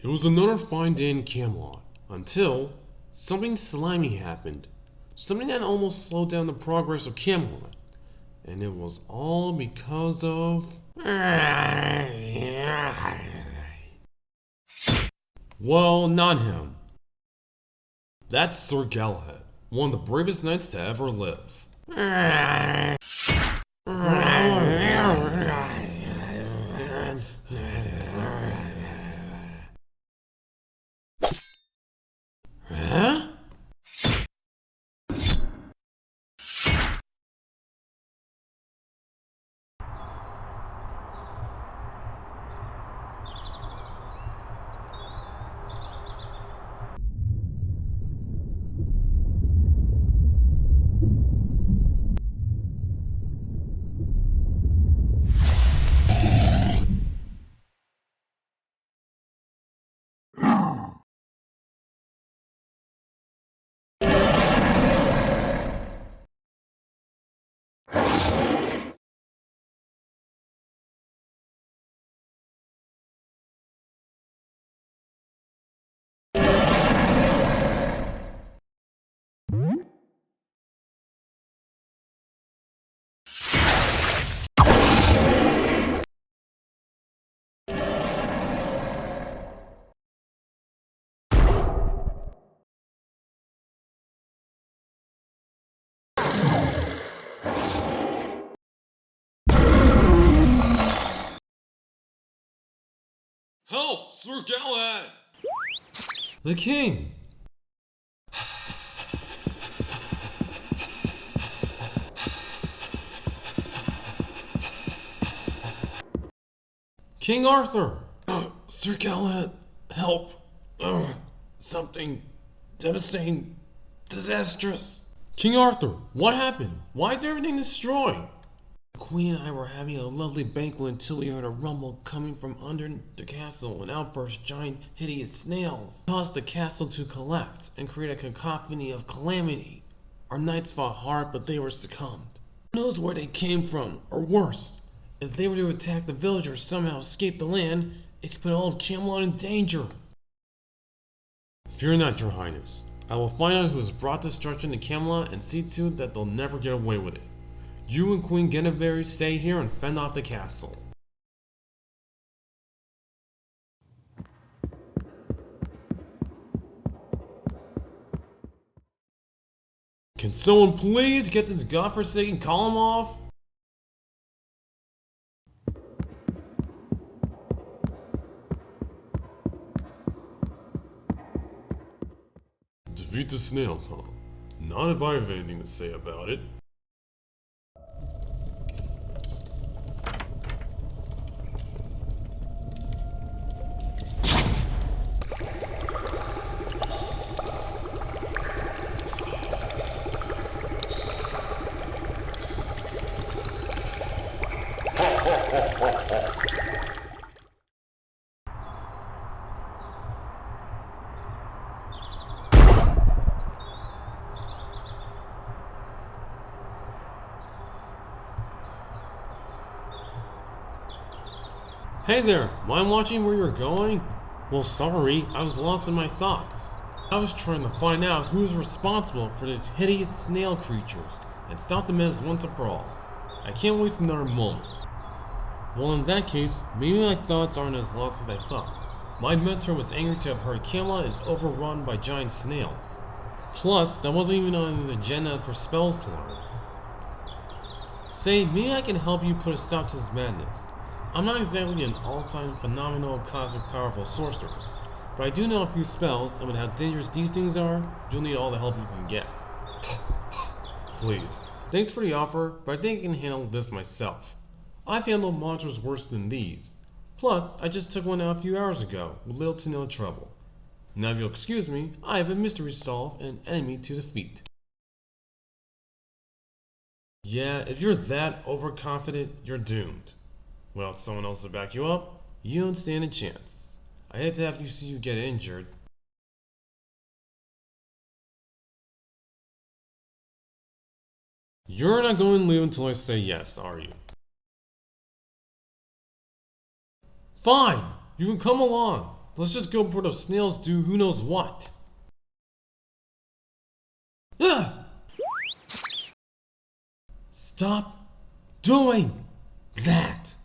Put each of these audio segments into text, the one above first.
It was another fine day in Camelot, until something slimy happened. Something that almost slowed down the progress of Camelot. And it was all because of... Well, not him. That's Sir Galahad, one of the bravest knights to ever live. Huh? Help! Sir Galahad! The king! King Arthur! Sir Galahad, help! Something devastating, disastrous. King Arthur, what happened? Why is everything destroyed? The Queen and I were having a lovely banquet until we heard a rumble coming from under the castle and outburst giant hideous snails. It caused the castle to collapse and create a cacophony of calamity. Our knights fought hard, but they were succumbed. Who knows where they came from, or worse, if they were to attack the village or somehow escape the land, it could put all of Camelot in danger. Fear not, your highness. I will find out who has brought destruction to Camelot and see to it that they'll never get away with it. You and Queen Guinevere stay here and fend off the castle. Can someone please get this godforsaken column off? Defeat the snails, huh? Not if I have anything to say about it. Hey there, mind watching where you're going? Well, sorry, I was lost in my thoughts. I was trying to find out who's responsible for these hideous snail creatures and stop the menace once and for all. I can't waste another moment. Well, in that case, maybe my thoughts aren't as lost as I thought. My mentor was angry to have heard Camelot is overrun by giant snails. Plus, that wasn't even on his agenda for spells to learn. Say, maybe I can help you put a stop to this madness. I'm not exactly an all-time phenomenal cosmic powerful sorceress, but I do know a few spells, and with how dangerous these things are, you'll need all the help you can get. Please. Thanks for the offer, but I think I can handle this myself. I've handled monsters worse than these. Plus, I just took one out a few hours ago, with little to no trouble. Now if you'll excuse me, I have a mystery to solve and an enemy to defeat. Yeah, if you're that overconfident, you're doomed. Without someone else to back you up, you don't stand a chance. I hate to have you see you get injured. You're not going to leave until I say yes, are you? Fine! You can come along! Let's just go before those snails do who knows what. Ah! Stop doing that!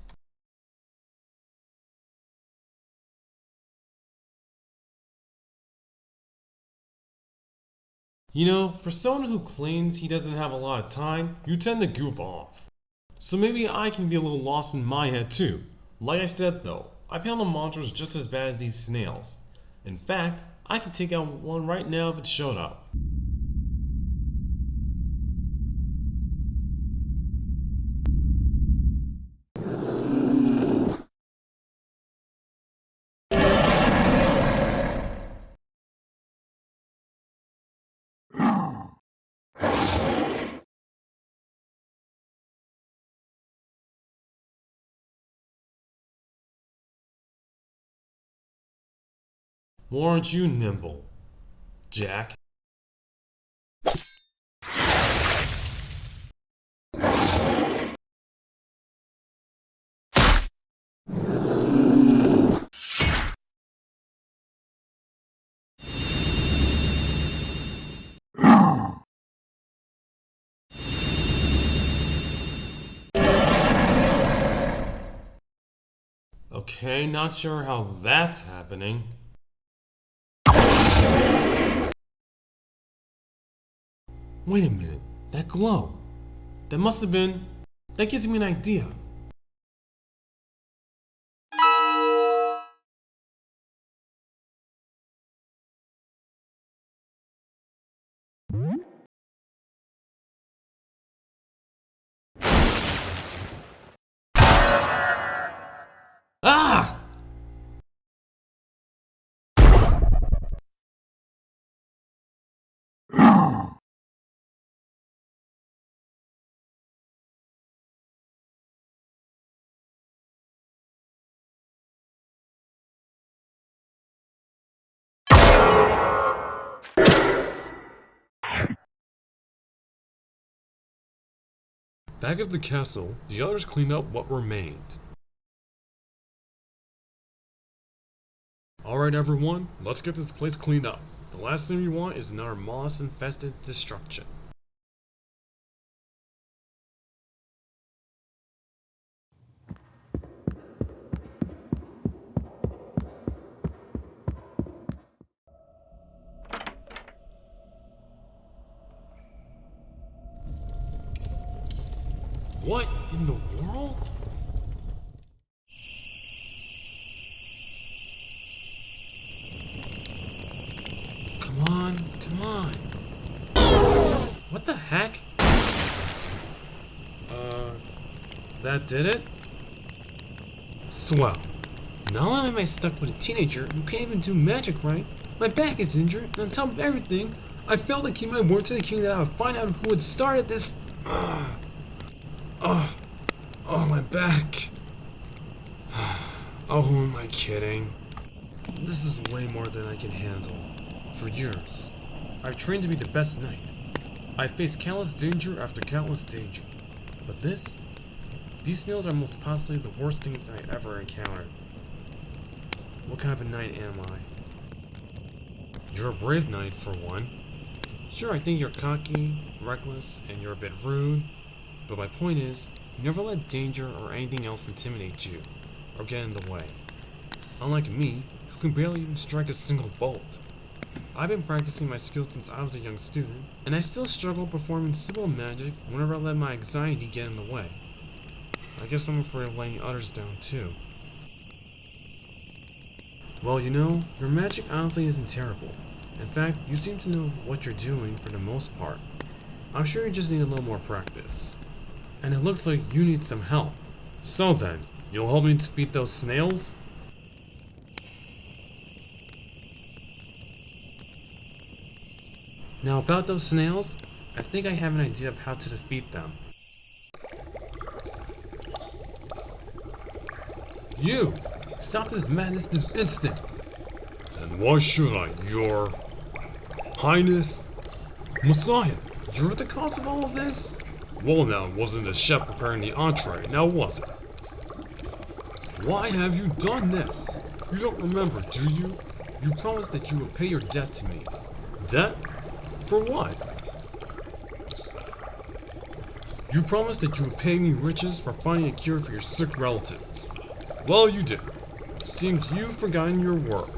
You know, for someone who claims he doesn't have a lot of time, you tend to goof off. So maybe I can be a little lost in my head too. Like I said though, I found the monsters just as bad as these snails. In fact, I could take out one right now if it showed up. Why aren't you nimble, Jack? Okay, not sure how that's happening. Wait a minute, that glow. That must have been... That gives me an idea. Ah! Back at the castle, the others cleaned up what remained. Alright everyone, let's get this place cleaned up. The last thing we want is another moss-infested destruction. What in the world? Come on, come on. What the heck? That did it? Swell. Not only am I stuck with a teenager who can't even do magic right, my back is injured, and on top of everything, I failed to keep my word to the king that I would find out who had started this. Oh, my back. Oh, who am I kidding? This is way more than I can handle. For years, I've trained to be the best knight. I've faced countless danger after countless danger. But these snails are most possibly the worst things I ever encountered. What kind of a knight am I? You're a brave knight, for one. Sure, I think you're cocky, reckless, and you're a bit rude. But my point is, you never let danger or anything else intimidate you, or get in the way. Unlike me, who can barely even strike a single bolt. I've been practicing my skills since I was a young student, and I still struggle performing simple magic whenever I let my anxiety get in the way. I guess I'm afraid of letting others down too. Well, you know, your magic honestly isn't terrible. In fact, you seem to know what you're doing for the most part. I'm sure you just need a little more practice. And it looks like you need some help. So then, you'll help me defeat those snails? Now about those snails, I think I have an idea of how to defeat them. You! Stop this madness this instant! And why should I, Your Highness? Messiah, you're the cause of all of this? Well now, wasn't the chef preparing the entree, now was it? Why have you done this? You don't remember, do you? You promised that you would pay your debt to me. Debt? For what? You promised that you would pay me riches for finding a cure for your sick relatives. Well, you did. It seems you've forgotten your word.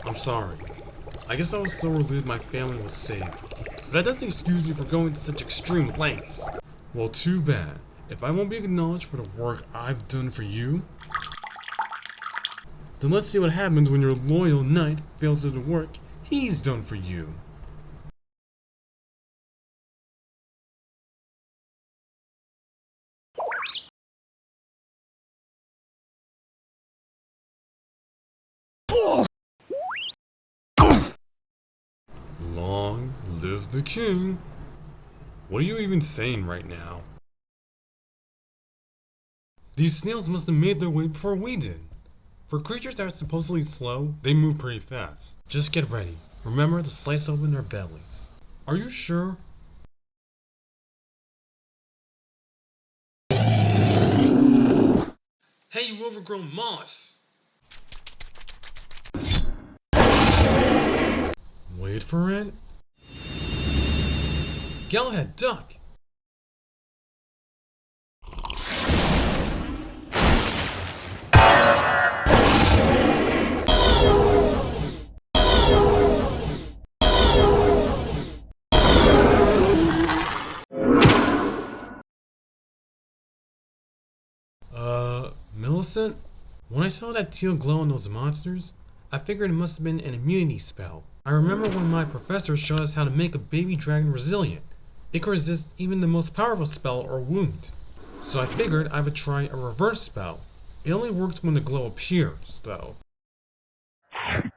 I'm sorry. I guess I was so relieved my family was saved. But that doesn't excuse you for going to such extreme lengths. Well, too bad. If I won't be acknowledged for the work I've done for you, then let's see what happens when your loyal knight fails to do the work he's done for you. Long live the king. What are you even saying right now? These snails must have made their way before we did. For creatures that are supposedly slow, they move pretty fast. Just get ready. Remember to slice open their bellies. Are you sure? Hey, you overgrown moss! Wait for it. Galahad, duck! Millicent? When I saw that teal glow on those monsters, I figured it must have been an immunity spell. I remember when my professor showed us how to make a baby dragon resilient. It could resist even the most powerful spell or wound. So I figured I would try a reverse spell. It only works when the glow appears, though. Huh.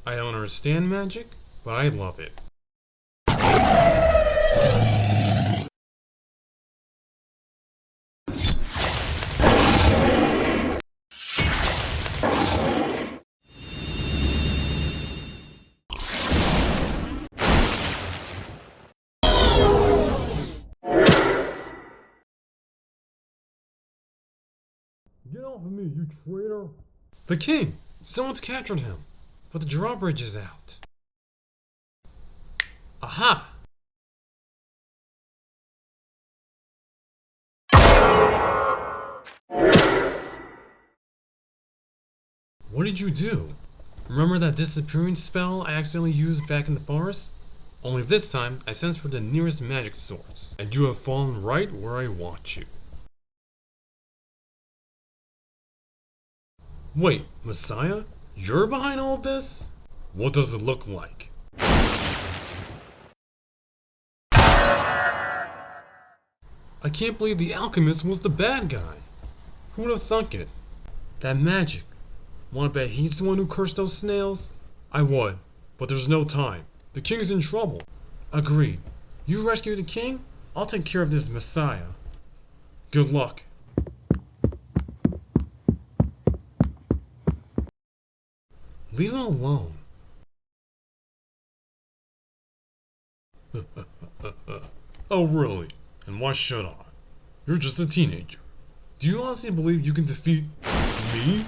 I don't understand magic, but I love it. Get off of me, you traitor! The king! Someone's captured him! But the drawbridge is out. Aha! What did you do? Remember that disappearing spell I accidentally used back in the forest? Only this time, I sensed for the nearest magic source, and you have fallen right where I want you. Wait, Messiah? You're behind all this? What does it look like? I can't believe the alchemist was the bad guy. Who would have thunk it? That magic. Wanna bet he's the one who cursed those snails? I would, but there's no time. The king's in trouble. Agreed. You rescue the king? I'll take care of this Messiah. Good luck. Leave him alone. Oh really? And why should I? You're just a teenager. Do you honestly believe you can defeat me?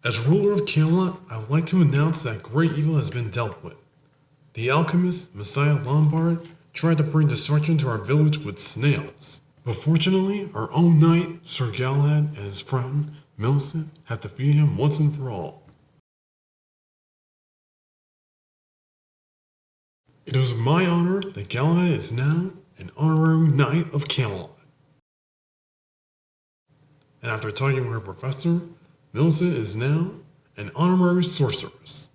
As ruler of Camelot, I would like to announce that great evil has been dealt with. The alchemist, Messiah Lombard, tried to bring destruction to our village with snails. But fortunately, our own knight, Sir Galahad, and his friend, Millicent, have defeated him once and for all. It is my honor that Galahad is now an honorary knight of Camelot. And after talking with her professor, Millicent is now an honorary sorceress.